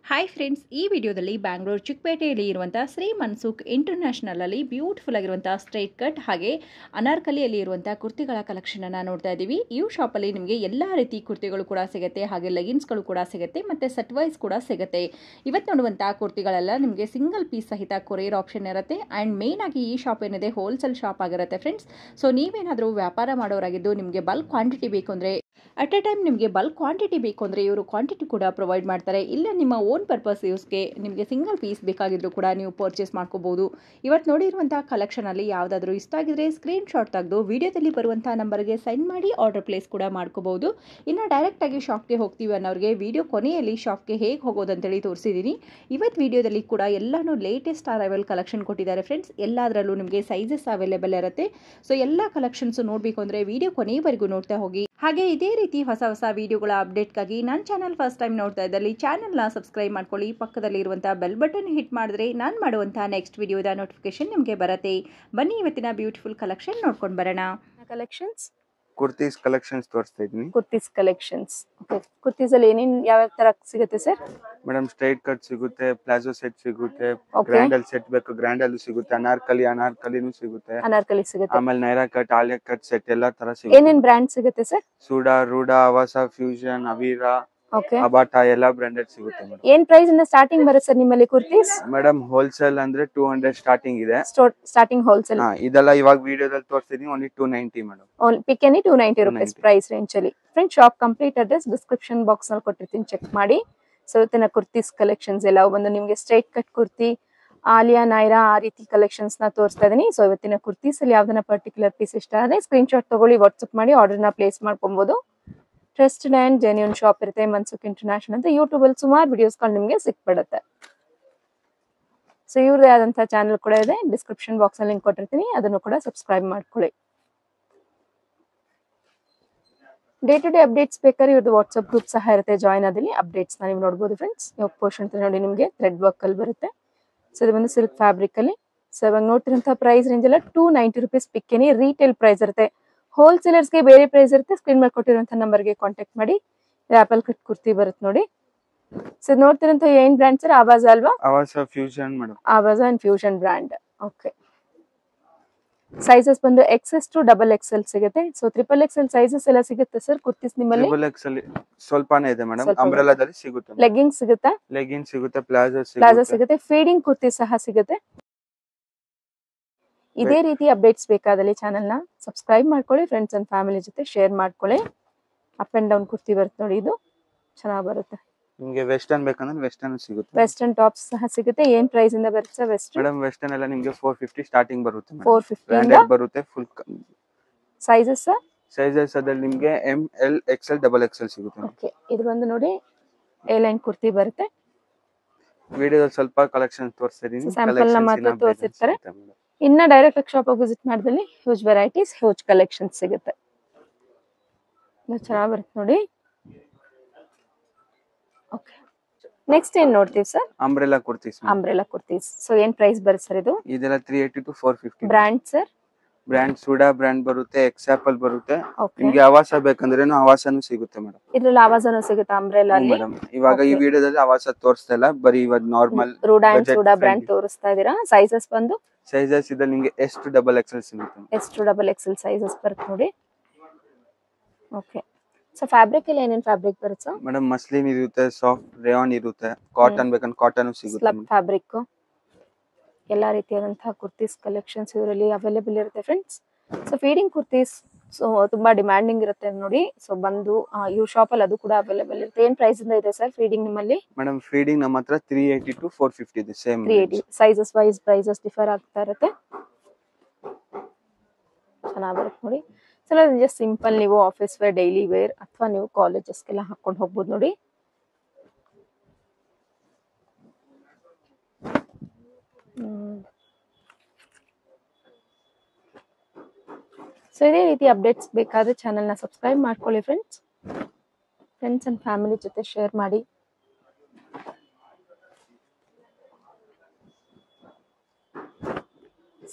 Hi friends, ಈ ವಿಡಿಯೋದಲ್ಲಿ ಬ್ಯಾಂಗ್ಳೂರು ಚಿಕ್ಕಪೇಟೆಯಲ್ಲಿ ಇರುವಂಥ ಶ್ರೀ ಮನ್ಸುಖ್ ಇಂಟರ್ನ್ಯಾಷನಲಲ್ಲಿ ಬ್ಯೂಟಿಫುಲ್ ಆಗಿರುವಂಥ ಸ್ಟ್ರೈಟ್ ಕಟ್ ಹಾಗೆ ಅನಾರ್ಕಲಿಯಲ್ಲಿ ಇರುವಂಥ ಕುರ್ತಿಗಳ ಕಲೆಕ್ಷನನ್ನು ನೋಡ್ತಾ ಇದ್ದೀವಿ. ಈ ಶಾಪಲ್ಲಿ ನಿಮಗೆ ಎಲ್ಲ ರೀತಿ ಕುರ್ತಿಗಳು ಕೂಡ ಸಿಗುತ್ತೆ, ಹಾಗೆ ಲೆಗಿನ್ಸ್ಗಳು ಕೂಡ ಸಿಗುತ್ತೆ ಮತ್ತು ಸೆಟ್ ವೈಸ್ ಕೂಡ ಸಿಗುತ್ತೆ. ಇವತ್ತು ನೋಡುವಂಥ ಕುರ್ತಿಗಳೆಲ್ಲ ನಿಮಗೆ ಸಿಂಗಲ್ ಪೀಸ್ ಸಹಿತ ಕೊರಿಯರ್ ಆಪ್ಷನ್ ಇರುತ್ತೆ. ಆ್ಯಂಡ್ ಮೇನ್ ಆಗಿ ಈ ಶಾಪ್ ಏನಿದೆ ಹೋಲ್ಸೇಲ್ ಶಾಪ್ ಆಗಿರುತ್ತೆ ಫ್ರೆಂಡ್ಸ್. ಸೊ ನೀವೇನಾದರೂ ವ್ಯಾಪಾರ ಮಾಡೋರಾಗಿದ್ದು ನಿಮಗೆ ಬಲ್ಕ್ ಕ್ವಾಂಟಿಟಿ ಬೇಕು ಅಂದರೆ ಅಟ್ ಎ ಟೈಮ್ ನಿಮಗೆ ಬಲ್ಕ್ ಕ್ವಾಂಟಿಟಿ ಬೇಕು ಅಂದರೆ ಇವರು ಕ್ವಾಂಟಿಟಿ ಕೂಡ ಪ್ರೊವೈಡ್ ಮಾಡ್ತಾರೆ. ಇಲ್ಲ ನಿಮ್ಮ ಓನ್ ಪರ್ಪಸ್ ಯೂಸ್ಗೆ ನಿಮಗೆ ಸಿಂಗಲ್ ಪೀಸ್ ಬೇಕಾಗಿದ್ರು ಕೂಡ ನೀವು ಪರ್ಚೇಸ್ ಮಾಡ್ಕೋಬಹುದು. ಇವತ್ತು ನೋಡಿರುವಂಥ ಕಲೆಕ್ಷನಲ್ಲಿ ಯಾವುದಾದ್ರೂ ಇಷ್ಟ ಆಗಿದ್ರೆ ಸ್ಕ್ರೀನ್ ಶಾಟ್ ತೆಗೆದು ವಿಡಿಯೋದಲ್ಲಿ ಬರುವಂಥ ನಂಬರ್ಗೆ ಸೆಂಡ್ ಮಾಡಿ ಆರ್ಡರ್ ಪ್ಲೇಸ್ ಕೂಡ ಮಾಡ್ಕೋಬಹುದು. ಇನ್ನು ಡೈರೆಕ್ಟಾಗಿ ಶಾಪ್ಗೆ ಹೋಗ್ತೀವಿ ಅನ್ನೋರಿಗೆ ವಿಡಿಯೋ ಕೊನೆಯಲ್ಲಿ ಶಾಪ್ಗೆ ಹೇಗೆ ಹೋಗೋದಂತೇಳಿ ತೋರಿಸಿದ್ದೀನಿ. ಇವತ್ತು ವಿಡಿಯೋದಲ್ಲಿ ಕೂಡ ಎಲ್ಲನೂ ಲೇಟೆಸ್ಟ್ ಅರೈವಲ್ ಕಲೆಕ್ಷನ್ ಕೊಟ್ಟಿದ್ದಾರೆ ಫ್ರೆಂಡ್ಸ್. ಎಲ್ಲದರಲ್ಲೂ ನಿಮಗೆ ಸೈಜಸ್ ಅವೈಲೇಬಲ್ ಇರುತ್ತೆ. ಸೊ ಎಲ್ಲ ಕಲೆಕ್ಷನ್ಸ್ ನೋಡಬೇಕು ಅಂದರೆ ವಿಡಿಯೋ ಕೊನೆಯವರೆಗೂ ನೋಡ್ತಾ ಹೋಗಿ. ಹಾಗೆ ಇದೇ ರೀತಿ ಹೊಸ ವಿಡಿಯೋಗಳ ಅಪ್ಡೇಟ್ಗಾಗಿ ನನ್ನ ಚಾನಲ್ ಫಸ್ಟ್ ಟೈಮ್ ನೋಡ್ತಾ ಇದ್ದಲ್ಲಿ ಚಾನಲ್ನ ಸಬ್ಸ್ಕ್ರೈಬ್ ಮಾಡ್ಕೊಳ್ಳಿ. ಪಕ್ಕದಲ್ಲಿ ಇರುವಂಥ ಬೆಲ್ ಬಟನ್ ಹಿಟ್ ಮಾಡಿದ್ರೆ ನಾನು ಮಾಡುವಂಥ ನೆಕ್ಸ್ಟ್ ವಿಡಿಯೋದ ನೋಟಿಫಿಕೇಶನ್ ನಿಮಗೆ ಬರುತ್ತೆ. ಬನ್ನಿ ಇವತ್ತಿನ ಬ್ಯೂಟಿಫುಲ್ ಕಲೆಕ್ಷನ್ ನೋಡ್ಕೊಂಡು ಬರೋಣ. ಕಲೆಕ್ಷನ್ಸ್ ಕುರ್ತೀಸ್ ಕಲೆಕ್ಷನ್ಸ್ ತೋರಿಸ್ತಾ ಇದ್ದೀನಿ. ಕುರ್ತೀಸ್ ಕಲೆಕ್ಷನ್ಸ್. ಓಕೆ, ಕುರ್ತೀಸ್ ಅಲ್ಲಿ ಏನೇನು ಯಾವ ತರ ಸಿಗುತ್ತೆ ಸರ್? ಮೇಡಮ್ ಸ್ಟ್ರೈಟ್ ಕಟ್ ಸಿಗುತ್ತೆ, ಪ್ಲಾಜೋ ಸೆಟ್ ಸಿಗುತ್ತೆ, ಗ್ರ್ಯಾಂಡಲ್ ಸೆಟ್ ಬೇಕು ಗ್ರ್ಯಾಂಡಲ್ ಸಿಗುತ್ತೆ, ಅನಾರ್ಕಲಿನೂ ಸಿಗುತ್ತೆ, ಅನಾರ್ಕಲಿ ಸಿಗುತ್ತೆ, ಆಮೇಲೆ Naira cut, Alia cut set ಎಲ್ಲಾ ತರ ಸಿಗುತ್ತೆ. ಏನೇನ್ ಬ್ರ್ಯಾಂಡ್ ಸಿಗುತ್ತೆ ಸರ್? ಸೂಡಾ, ರೂಡಾ, ಅವಾಸಾ, ಫ್ಯೂಷನ್, ಅವೀರಾ, ಓಕೆ, ಅಬಾಟಾ ಎಲ್ಲಾ ಬ್ರಾಂಡೆಡ್ ಸಿಗುತ್ತೆ ಮೇಡಮ್. ಏನ್ ಪ್ರೈಸ್ ಇಂದ ಸ್ಟಾರ್ಟಿಂಗ್ ಬರುತ್ತೆ ಸರ್ ನಿಮ್ಮಲ್ಲಿ ಕುರ್ತೀಸ್? ಮೇಡಮ್ ಹೋಲ್ಸೇಲ್ ಅಂದ್ರೆ 200 ಸ್ಟಾರ್ಟಿಂಗ್ ಇದೆ. Starting wholesale. ಇದೆಲ್ಲ ಇವಾಗ ವಿಡಿಯೋದಲ್ಲಿ ತೋರಿಸ್ತಿದೀನಿ, only 290 madam. Pick any 290 rupees price range ಅಲ್ಲಿ. Friend shop complete address description box ನಲ್ಲಿ ಕೊಟ್ಟಿರ್ತೀನಿ, ಚೆಕ್ ಮಾಡಿ. ಸೊ ಇವತ್ತಿನ ಕುರ್ತೀಸ್ ಕಲೆಕ್ಷನ್ಸ್ ಎಲ್ಲ ಬಂದು ನಿಮಗೆ ಸ್ಟ್ರೈಟ್ ಕಟ್ ಕುರ್ತಿ, ಆಲಿಯಾ, ನೈರಾ ಆ ರೀತಿ ಕಲೆಕ್ಷನ್ಸ್ ನ ತೋರಿಸ್ತಾ ಇದೀನಿ. ಸೊ ಇವತ್ತಿನ ಕುರ್ತೀಸ್ ಅಲ್ಲಿ ಯಾವ್ದನ್ನ ಪರ್ಟಿಕ್ಯುಲರ್ ಪೀಸ್ ಇಷ್ಟ ಆದ್ರೆ ಸ್ಕ್ರೀನ್ ಶಾಟ್ ತಗೊಳ್ಳಿ, ವಾಟ್ಸ್ಆಪ್ ಮಾಡಿ ಆರ್ಡರ್ ನ ಪ್ಲೇಸ್ ಮಾಡ್ಕೊಬಹುದು. ಟ್ರಸ್ಟೆಡ್ ಅಂಡ್ ಜೆನ್ಯೂನ್ ಶಾಪ್ ಇರುತ್ತೆ ಮನ್ಸುಖ್ ಇಂಟರ್ನ್ಯಾಷನಲ್ ಅಂತ. ಯೂಟ್ಯೂಬ್ ಅಲ್ಲಿ ಸುಮಾರು ವಿಡಿಯೋಸ್ ಗಳು ನಿಮಗೆ ಸಿಕ್ಬಿಡುತ್ತೆ. ಸೊ ಇವ್ರದೇ ಆದಂತಹ ಚಾನಲ್ ಕೂಡ ಇದೆ, ಡಿಸ್ಕ್ರಿಪ್ಷನ್ ಬಾಕ್ಸ್ ನಲ್ಲಿ ಲಿಂಕ್ ಕೊಟ್ಟಿರ್ತೀನಿ, ಅದನ್ನು ಕೂಡ ಸಬ್ಸ್ಕ್ರೈಬ್ ಮಾಡ್ಕೊಳ್ಳಿ. ಡೇ ಟು ಡೇ ಅಪ್ಡೇಟ್ಸ್ ಬೇಕಾದ್ರೆ ಇವ್ರದ್ದು ವಾಟ್ಸ್ಆಪ್ ಗ್ರೂಪ್ ಸಹ ಇರುತ್ತೆ, ಜಾಯ್ನ್ ಆದಲ್ಲಿ ಅಪ್ಡೇಟ್ಸ್ ನೀವು ನೋಡಬಹುದು ಫ್ರೆಂಡ್ಸ್. ಇವಾಗ ಪೋರ್ಷನ್ ನೋಡಿ ನಿಮಗೆ ಥ್ರೆಡ್ ವರ್ಕ್ ಅಲ್ಲಿ ಬರುತ್ತೆ. ಸೊ ಇದು ಬಂದು ಸಿಲ್ಕ್ ಫ್ಯಾಬ್ರಿಕ್ ಅಲ್ಲಿ. ಸೊ ಇವಾಗ ನೋಡ್ತಿರೋಂಥ ಪ್ರೈಸ್ ರೇಂಜ್ ಎಲ್ಲ 290 ರೂಪೀಸ್ ಪಿಕ್ಕೇನಿ ರೀಟೇಲ್ ಪ್ರೈಸ್ ಇರುತ್ತೆ. ಹೋಲ್ಸೇಲರ್ಸ್ಗೆ ಬೇರೆ ಪ್ರೈಸ್ ಇರುತ್ತೆ. ಸ್ಕ್ರೀನ್ ಮೇಲೆ ಕೊಟ್ಟಿರುವಂಥ ನಂಬರ್ಗೆ ಕಾಂಟ್ಯಾಕ್ಟ್ ಮಾಡಿ. ಆಪಲ್ ಕಟ್ ಕುರ್ತಿ ಬರುತ್ತೆ ನೋಡಿ. ಸೊ ನೋಡ್ತಿರೋಂಥ ಏನ್ ಬ್ರ್ಯಾಂಡ್ ಸರ್? ಆವಾಜ್ ಅಲ್ವಾ? Avasa fusion madam. Awaaz and fusion brand. Okay, sizes ಬಂದು XS to XXL ಸಿಗುತ್ತೆ. ಸೊ XXL ಸೈಜಸ್ ಎಲ್ಲ ಸಿಗುತ್ತೆ ಸರ್ ಕುರ್ತೀಸ್ ನಿಮ್ಮಲ್ಲಿ? XXL ಸ್ವಲ್ಪನೇ ಇದೆ ಮೇಡಮ್. ಅಂಬ್ರೆಲಾದಲ್ಲಿ ಸಿಗುತ್ತೆ. ಲೆಗ್ಗಿಂಗ್ ಸಿಗುತ್ತಾ? ಲೆಗಿನ್ ಸಿಗುತ್ತೆ, ಪ್ಲಾಜೋ ಸಿಗುತ್ತೆ, ಫೀಡಿಂಗ್ ಕುರ್ತಿ ಸಹ ಸಿಗುತ್ತೆ. ಇದೇ ರೀತಿ ಅಪ್ಡೇಟ್ಸ್ ಬೇಕಾದಲ್ಲಿ ಚಾನೆಲ್ ನ ಸಬ್ಸ್ಕ್ರೈಬ್ ಮಾಡ್ಕೊಳ್ಳಿ, ಫ್ರೆಂಡ್ಸ್ ಅಂಡ್ ಫ್ಯಾಮಿಲಿ ಜೊತೆ ಶೇರ್ ಮಾಡ್ಕೊಳ್ಳಿ. ಅಪ್ ಅಂಡ್ ಡೌನ್ ಕುರ್ತಿ ಬರುತ್ತೆ ನೋಡಿ, ಇದು ಚೆನ್ನಾಗಿ ಬರುತ್ತೆ. ನಿಮಗೆ ವೆಸ್ಟರ್ನ್ ಬೇಕಂದ್ರೆ ವೆಸ್ಟರ್ನ್ ಸಿಗುತ್ತೆ. ವೆಸ್ಟರ್ನ್ ಟಾಪ್ಸ್ ಸಹ ಸಿಗುತ್ತೆ. ಏನ್ ಪ್ರೈಸ್ ಇಂದ ಬರುತ್ತೆ ವೆಸ್ಟರ್ನ್? ಮೇಡಮ್ ವೆಸ್ಟರ್ನ್ ಎಲ್ಲ ನಿಮಗೆ 450 ಸ್ಟಾರ್ಟಿಂಗ್ ಬರುತ್ತೆ ಮೇಡಮ್. 450 ಬ್ರಾಂಡೆಡ್ ಬರುತ್ತೆ. ಫುಲ್ ಸೈಜಸ್ ಅದಲ್ಲಿ ನಿಮಗೆ ML XL XXL ಸಿಗುತ್ತೆ. ಓಕೆ, ಇದು ಬಂದು ನೋಡಿ ಎ ಲೈನ್ ಕುರ್ತಿ ಬರುತ್ತೆ. ವಿಡಿಯೋದಲ್ಲಿ ಸ್ವಲ್ಪ ಕಲೆಕ್ಷನ್ ತೋರಿಸ್ತಿದೀನಿ, ಸ್ಯಾಂಪಲ್ ನ ಮಾತ್ರ ತೋರಿಸಿರ್ತಾರೆ. ಇನ್ನ ಡೈರೆಕ್ಟ್ ಶಾಪ್ ವಿಸಿಟ್ ಮಾಡಿದಲ್ಲಿ ಹ್ಯೂಜ್ ವೆರೈಟೀಸ್, ಹ್ಯೂಜ್ ಕಲೆಕ್ಷನ್ಸ್ ಸಿಗುತ್ತೆ. ಚೆನ್ನಾಗಿ ಬರುತ್ತೆ ನೋಡಿ. ಓಕೆ, ನೆಕ್ಸ್ಟ್ ಏನ್ ನೋಡ್ತೀವಿ sir? Umbrella kurtis. Umbrella kurtis. So ಏನ್ ಪ್ರೈಸ್ ಬರುತ್ತೆ ಸರ್ ಇದು? ಇದೆಲ್ಲ 380 to 450. Brand sir? Brand Sooda brand ಬರುತ್ತೆ, ಎಕ್ಸಾಪಲ್ ಬರುತ್ತೆ. ನಿಮಗೆ ಆವಾಸ ಬೇಕಂದ್ರೆ ಆವಾಸನೂ ಸಿಗುತ್ತೆ ಮೇಡಮ್. ಇದ್ರಲ್ಲಿ ಆವಾಸನೂ ಸಿಗುತ್ತೆ ಅಂಬ್ರೆಲಾ ಅಲ್ಲಿ. ಮೇಡಮ್ ಇವಾಗ ಈ ವಿಡಿಯೋದಲ್ಲಿ ಆವಾಸ ತೋರಿಸ್ತಾ ಇಲ್ಲ, ಬರೀ ಇವಾಗ ನಾರ್ಮಲ್ ರೂಡಾ ಅಂಡ್ ಸೂಡಾ ಬ್ರ್ಯಾಂಡ್ ತೋರಿಸ್ತಾ ಇದೀರಾ. ಸೈಜಸ್ ಬಂದು ಸೈಜಸ್ ಇದೆ ನಿಮಗೆ S to XXL ಸಿಗುತ್ತೆ. S to XXL ಸೈಜಸ್ ಬರುತ್ತೆ ನೋಡಿ. ಓಕೆ, ಸೊ ಫ್ಯಾಬ್ರಿಕ್ ಅಲ್ಲಿ ಏನೇನ್ ಫ್ಯಾಬ್ರಿಕ್ ಬರುತ್ತೆ ಮೇಡಮ್? ಮಸ್ಲಿನ್ ಇರುತ್ತೆ, ಸಾಫ್ಟ್ ರೇಯಾನ್ ಇರುತ್ತೆ, ಕಾಟನ್ ಬೇಕಂದ್ರೆ ಕಾಟನ್ ಸಿಗುತ್ತೆ. ಸ್ಲಬ್ ಫ್ಯಾಬ್ರಿಕ್ ಎಲ್ಲಾ ರೀತಿಯಾದಂತಹ ಕುರ್ತೀಸ್ ಕಲೆಕ್ಷನ್ಸ್ ಇವರಲ್ಲಿ ಅವೈಲೇಬಲ್ ಇರುತ್ತೆ friends. So feeding kurtis so ತುಂಬಾ ಡಿಮ್ಯಾಂಡಿಂಗ್ ಇರುತ್ತೆ ನೋಡಿ. ಸೊ ಬಂದು ಇವ್ ಶಾಪ್ ಅಲ್ಲಿ ಅದು ಕೂಡ ಅವೈಲೇಬಲ್ ಇರುತ್ತೆ. ಏನ್ ಪ್ರೈಸ್ ಇಂದ ಇದೆ ಸರ್ ಫೀಡಿಂಗ್ ನಿಮ್ಮಲ್ಲಿ? ಮೇಡಮ್ ಫೀಡಿಂಗ್ ನಮ್ಮ ಹತ್ರ 380 to 450 ಇದೆ. Same 380. Sizes wise prices differ ಆಗ್ತಾ ಇರುತ್ತೆ. ಚೆನ್ನಾಗಿ ಬರುತ್ತೆ ನೋಡಿ. ಸೊ ಜಸ್ಟ್ ಸಿಂಪಲ್ ನೀವು ಆಫೀಸ್ ವೇರ್, ಡೈಲಿ ವೇರ್ ಅಥವಾ ನೀವು ಕಾಲೇಜಸ್ಗೆಲ್ಲ ಹಾಕೊಂಡು ಹೋಗ್ಬೋದು ನೋಡಿ. ಸೊ ಇದೇ ರೀತಿ ಅಪ್ಡೇಟ್ಸ್ ಬೇಕಾದ್ರೆ ಚಾನೆಲ್ನ ಸಬ್ಸ್ಕ್ರೈಬ್ ಮಾಡ್ಕೊಳ್ಳಿ ಫ್ರೆಂಡ್ಸ್ ಅಂಡ್ ಫ್ಯಾಮಿಲಿ ಜೊತೆ ಶೇರ್ ಮಾಡಿ.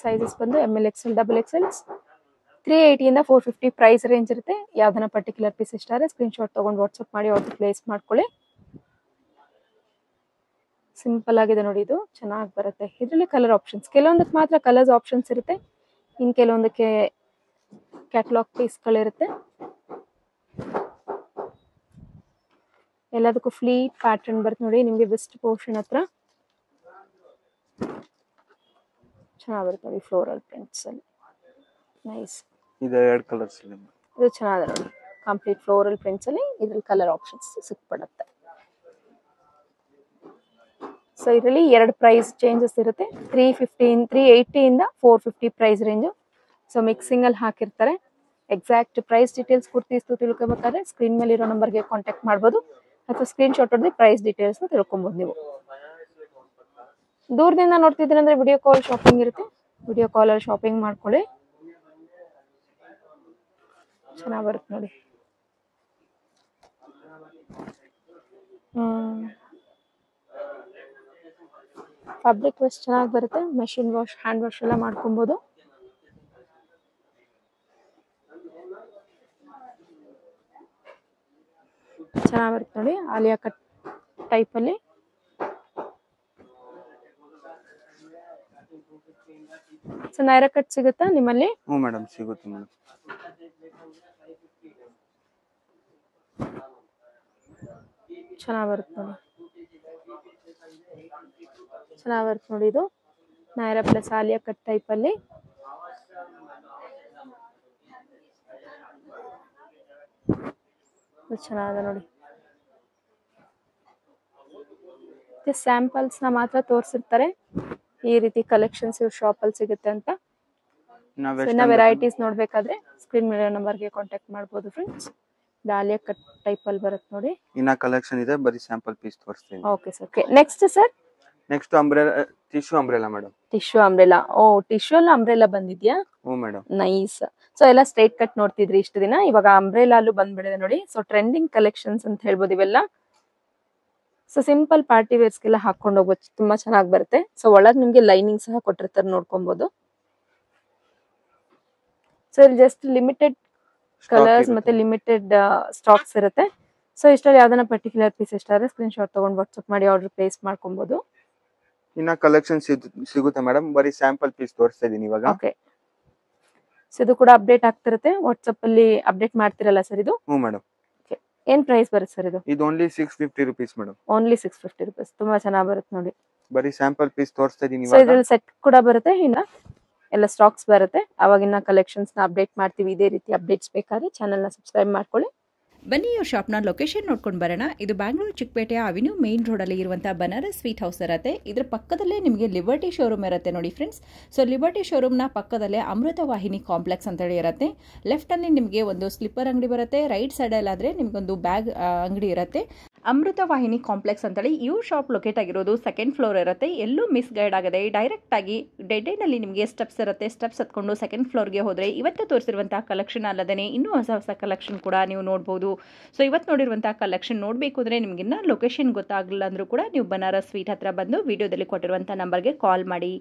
ಸೈಜಸ್ ಬಂದು ML XL XXL 380 ಇಂದ 450 ಪ್ರೈಸ್ ರೇಂಜ್ ಇರುತ್ತೆ. ಯಾವ್ದನ್ನ ಪರ್ಟಿಕ್ಯುಲರ್ ಪೀಸ್ ಇಷ್ಟ ಆದರೆ ಸ್ಕ್ರೀನ್ ಶಾಟ್ ತಗೊಂಡು ವಾಟ್ಸ್ಆಪ್ ಮಾಡಿ ಆರ್ಡರ್ ಪ್ಲೇಸ್ ಮಾಡ್ಕೊಳ್ಳಿ. ಸಿಂಪಲ್ ಆಗಿದೆ ನೋಡಿ, ಇದು ಚೆನ್ನಾಗಿ ಬರುತ್ತೆ. ಇದರಲ್ಲಿ ಕಲರ್ ಆಪ್ಷನ್ಸ್, ಕೆಲವೊಂದಕ್ಕೆ ಮಾತ್ರ ಕಲರ್ಸ್ ಆಪ್ಷನ್ಸ್ ಇರುತ್ತೆ, ಇನ್ನು ಕೆಲವೊಂದಕ್ಕೆ ಕ್ಯಾಟಲಾಗ್ ಪೀಸ್ಗಳಿರುತ್ತೆ. ಎಲ್ಲದಕ್ಕೂ ಫ್ಲೀಟ್ ಪ್ಯಾಟರ್ನ್ ಬರುತ್ತೆ ನೋಡಿ ನಿಮಗೆ ವೆಸ್ಟ್ ಪೋರ್ಷನ್ ಹತ್ರ. ಚೆನ್ನಾಗಿ ಬರುತ್ತೆ ನೋಡಿ ಫ್ಲೋರಲ್ ಪ್ರಿಂಟ್ಸ್ ಅಲ್ಲಿ, ನೈಸ್. ಇದು 2 ಕಲರ್ಸ್ ಇದೆ. ಇದು ಚೆನ್ನಾಗಿದೆ ನೋಡಿ, ಕಂಪ್ಲೀಟ್ ಫ್ಲೋರಲ್ ಪ್ರಿಂಟ್ಸ್ ಅಲ್ಲಿ ಇದ್ರಲ್ಲಿ ಕಲರ್ ಆಪ್ಷನ್ಸ್ ಸಿಕ್ಬಿಡುತ್ತೆ. ಸೊ ಇದರಲ್ಲಿ 2 ಪ್ರೈಸ್ ಚೇಂಜಸ್ ಇರುತ್ತೆ, 380 ಇಂದ 450 ಪ್ರೈಸ್ ರೇಂಜು. ಸೊ ಮಿಕ್ಸಿಂಗ್ ಅಲ್ಲಿ ಹಾಕಿರ್ತಾರೆ. ಎಕ್ಸಾಕ್ಟ್ ಪ್ರೈಸ್ ಡೀಟೇಲ್ಸ್ ಕುರ್ತೀಸ್ ತಿಳ್ಕೊಬೇಕಾದ್ರೆ ಸ್ಕ್ರೀನ್ ಮೇಲೆ ಇರೋ ನಂಬರ್ಗೆ ಕಾಂಟ್ಯಾಕ್ಟ್ ಮಾಡ್ಬೋದು, ಅಥವಾ ಸ್ಕ್ರೀನ್ ಶಾಟ್ ಹೊಡೆದು ಪ್ರೈಸ್ ಡೀಟೇಲ್ಸ್ ತಿಳ್ಕೊಬಹುದು. ನೀವು ದೂರದಿಂದ ನೋಡ್ತಿದ್ದೀರಿ ಅಂದ್ರೆ ವಿಡಿಯೋ ಕಾಲ್ ಶಾಪಿಂಗ್ ಇರುತ್ತೆ, ವಿಡಿಯೋ ಕಾಲ್ ಅಲ್ಲಿ ಶಾಪಿಂಗ್ ಮಾಡ್ಕೊಳ್ಳಿ. ಚೆನ್ನಾಗಿ ಬರುತ್ತೆ ನೋಡಿ. ಫ್ಯಾಬ್ರಿಕ್ ವಾಶ್ ಚೆನ್ನಾಗಿ ಬರುತ್ತೆ, ಮೆಷಿನ್ ವಾಶ್, ಹ್ಯಾಂಡ್ ವಾಶ್ ಎಲ್ಲ ಮಾಡ್ಕೊಬಹುದು. ಚೆನ್ನಾಗಿ ಬರುತ್ತೆ ನೋಡಿ, ಆಲಿಯಾ ಕಟ್ ಟೈಪ್ ಅಲ್ಲಿ. ಸೊ ನೈರಾ ಕಟ್ ಸಿಗುತ್ತಾ ನಿಮ್ಮಲ್ಲಿ? ಹ್ಞೂ ಮೇಡಮ್, ಸಿಗುತ್ತೆ ಮೇಡಮ್. ಚೆನ್ನಾಗಿ ಬರುತ್ತೆ ನೋಡಿ, ಚೆನ್ನಾಗಿ ಬರುತ್ತೆ ನೋಡಿ. ಇದು Naira plus Alia cut type ಅಲ್ಲಿ. ಚೆನ್ನಾಗಿದೆ ನೋಡಿ. ಸ್ಯಾಂಪಲ್ಸ್ ನ ಮಾತ್ರ ತೋರಿಸಿರ್ತಾರೆ, ಈ ರೀತಿ ಕಲೆಕ್ಷನ್ಸ್ ಇವ್ರ ಶಾಪ್ ಅಲ್ಲಿ ಸಿಗುತ್ತೆ ಅಂತ. ಇನ್ನ ವೆರೈಟೀಸ್ ನೋಡ್ಬೇಕಾದ್ರೆ ಸ್ಕ್ರೀನ್ ಮೇಲೆ ನಂಬರ್ಗೆ ಕಾಂಟ್ಯಾಕ್ಟ್ ಮಾಡ್ಬೋದು ಫ್ರೆಂಡ್ಸ್. ಆಲಿಯಾ ಕಟ್ ಟೈಪ್ ಅಲ್ಲಿ ಬರುತ್ತೆ ನೋಡಿ. ಇನ್ನ ಕಲೆಕ್ಷನ್ ಇದೆ, ಬರೀ ಸ್ಯಾಂಪಲ್ ಪೀಸ್ ತೋರಿಸ್ತೀನಿ. Okay sir. Okay, next sir. Next umbrella, tissue umbrella madam. Tissue umbrella. Oh, tissue ಅಲ್ಲಿ ಅಂಬ್ರೆಲಾ ಬಂದಿದ್ಯಾ? ಹ್ಞೂ ಮೇಡಮ್, ನೈಸ್. ಸೊ ಎಲ್ಲ ಸ್ಟ್ರೈಟ್ ಕಟ್ ನೋಡ್ತಿದ್ರಿ ಇಷ್ಟು ದಿನ, ಇವಾಗ ಅಂಬ್ರೆಲಾ ಅಲ್ಲೂ ಬಂದ್ಬಿಡಿದೆ ನೋಡಿ. ಸೊ ಟ್ರೆಂಡಿಂಗ್ ಕಲೆಕ್ಷನ್ಸ್ ಅಂತ ಹೇಳ್ಬೋದು ಇವೆಲ್ಲ. ಸೊ ಸಿಂಪಲ್ ಪಾರ್ಟಿ ವೇರ್ಸ್ಗೆಲ್ಲ ಹಾಕೊಂಡು ಹೋಗ್ಬೋದು, ತುಂಬಾ ಚೆನ್ನಾಗಿ ಬರುತ್ತೆ. ಸೊ ಒಳಗೆ ನಿಮ್ಗೆ ಲೈನಿಂಗ್ ಸಹ ಕೊಟ್ಟಿರ್ತಾರೆ, ನೋಡ್ಕೊಬಹುದು. ಸೊ ಇಲ್ಲಿ ಜಸ್ಟ್ ಲಿಮಿಟೆಡ್ ಕಲರ್ಸ್ ಮತ್ತೆ ಲಿಮಿಟೆಡ್ ಸ್ಟಾಕ್ಸ್ ಇರುತ್ತೆ. ಸೊ ಇಷ್ಟರಲ್ಲಿ ಯಾವ್ದನ್ನ ಪರ್ಟಿಕ್ಯುಲರ್ ಪೀಸ್ ಇಷ್ಟಾದ್ರೆ ಸ್ಕ್ರೀನ್ ಶಾಟ್ ತಗೊಂಡು ವಾಟ್ಸ್ಆಪ್ ಮಾಡಿ ಆರ್ಡರ್ ಪ್ಲೇಸ್ ಮಾಡ್ಕೊಬಹುದು. ಇನ್ನ ಕಲೆಕ್ಷನ್ ಸಿಗುತ್ತೆ ಮೇಡಮ್, ಬರೀ ಸ್ಯಾಂಪಲ್ ಪೀಸ್ ತೋರಿಸ್ತಾ ಇದೀನಿ ಇವಾಗ. ಓಕೆ. ಸೊ ಇದು ಕೂಡ ಅಪ್ಡೇಟ್ ಆಗ್ತಿರುತ್ತೆ, ವಾಟ್ಸ್ಆಪ್ ಅಲ್ಲಿ ಅಪ್ಡೇಟ್ ಮಾಡ್ತಿರಲ್ಲ ಸರ್ ಇದು? ಹ್ಞೂ ಮೇಡಮ್. ಏನ್ ಪ್ರೈಸ್ ಬರುತ್ತೆ ಸರ್ ಇದು? ಇದು only 650 rupees madam. Only 650 rupees. ತುಂಬಾ ಚೆನ್ನಾಗಿ ಬರುತ್ತೆ ನೋಡಿ, ಬರೀ ಸ್ಯಾಂಪಲ್ ಪೀಸ್ ತೋರಿಸ್ತಾ ಇದೀನಿ ಸೊ ಇದ್ರಲ್ಲಿ ಸೆಟ್ ಕೂಡ ಬರುತ್ತೆ, ಇನ್ನ ಎಲ್ಲ ಸ್ಟಾಕ್ಸ್ ಬರುತ್ತೆ. ಅವಾಗಿನ ಕಲೆಕ್ಷನ್ಸ್ ನ ಅಪ್ಡೇಟ್ ಮಾಡ್ತೀವಿ. ಇದೇ ರೀತಿ ಅಪ್ಡೇಟ್ಸ್ ಬೇಕಾದ್ರೆ ಚಾನೆಲ್ ನ ಸಬ್ಸ್ಕ್ರೈಬ್ ಮಾಡ್ಕೊಳ್ಳಿ. ಬನ್ನಿ ಇವ್ರ ಶಾಪ್ನ ಲೊಕೇಶನ್ ನೋಡ್ಕೊಂಡು ಬರೋಣ. ಇದು ಬ್ಯಾಂಗ್ಳೂರು ಚಿಕ್ಕಪೇಟೆಯ ಅವೆನ್ಯೂ ಮೇನ್ ರೋಡಲ್ಲಿ ಇರುವಂಥ ಬನಾರಸ್ ಸ್ವೀಟ್ ಹೌಸ್ ಇರುತ್ತೆ. ಇದ್ರ ಪಕ್ಕದಲ್ಲೇ ನಿಮಗೆ ಲಿಬರ್ಟಿ ಶೋರೂಮ್ ಇರುತ್ತೆ ನೋಡಿ ಫ್ರೆಂಡ್ಸ್. ಸೊ ಲಿಬರ್ಟಿ ಶೋರೂಮ್ನ ಪಕ್ಕದಲ್ಲೇ ಅಮೃತ ವಾಹಿನಿ ಕಾಂಪ್ಲೆಕ್ಸ್ ಅಂತೇಳಿ ಇರುತ್ತೆ. ಲೆಫ್ಟಲ್ಲಿ ನಿಮಗೆ ಒಂದು ಸ್ಲಿಪ್ಪರ್ ಅಂಗಡಿ ಬರುತ್ತೆ, ರೈಟ್ ಸೈಡಲ್ಲಾದರೆ ನಿಮಗೊಂದು ಬ್ಯಾಗ್ ಅಂಗಡಿ ಇರುತ್ತೆ. ಅಮೃತ ವಾಹಿನಿ ಕಾಂಪ್ಲೆಕ್ಸ್ ಅಂತೇಳಿ ಇವ್ರ ಶಾಪ್ ಲೊಕೇಟ್ ಆಗಿರೋದು 2nd ಫ್ಲೋರ್ ಇರುತ್ತೆ. ಎಲ್ಲೂ ಮಿಸ್ ಗೈಡ್ ಆಗದೆ ಡೈರೆಕ್ಟ್ ಆಗಿ ಡೆಡ್ ಎಂಡಲ್ಲಿ ನಿಮಗೆ ಸ್ಟೆಪ್ಸ್ ಇರುತ್ತೆ. ಸ್ಟೆಪ್ಸ್ ಹತ್ಕೊಂಡು 2nd ಫ್ಲೋರ್ಗೆ ಹೋದರೆ ಇವತ್ತು ತೋರಿಸಿರುವಂಥ ಕಲೆಕ್ಷನ್ ಅಲ್ಲದೇ ಇನ್ನೂ ಹೊಸ ಕಲೆಕ್ಷನ್ ಕೂಡ ನೀವು ನೋಡ್ಬೋದು. ಸೊ ಇವತ್ತು ನೋಡಿರುವಂಥ ಕಲೆಕ್ಷನ್ ನೋಡಬೇಕು ಅಂದರೆ ನಿಮಗಿನ್ನ ಲೊಕೇಶನ್ ಗೊತ್ತಾಗಲಿಲ್ಲ ಅಂದರೂ ಕೂಡ ನೀವು ಬನಾರಸ್ ಸ್ವೀಟ್ ಹತ್ರ ಬಂದು ವಿಡಿಯೋದಲ್ಲಿ ಕೊಟ್ಟಿರುವಂಥ ನಂಬರ್ಗೆ ಕಾಲ್ ಮಾಡಿ.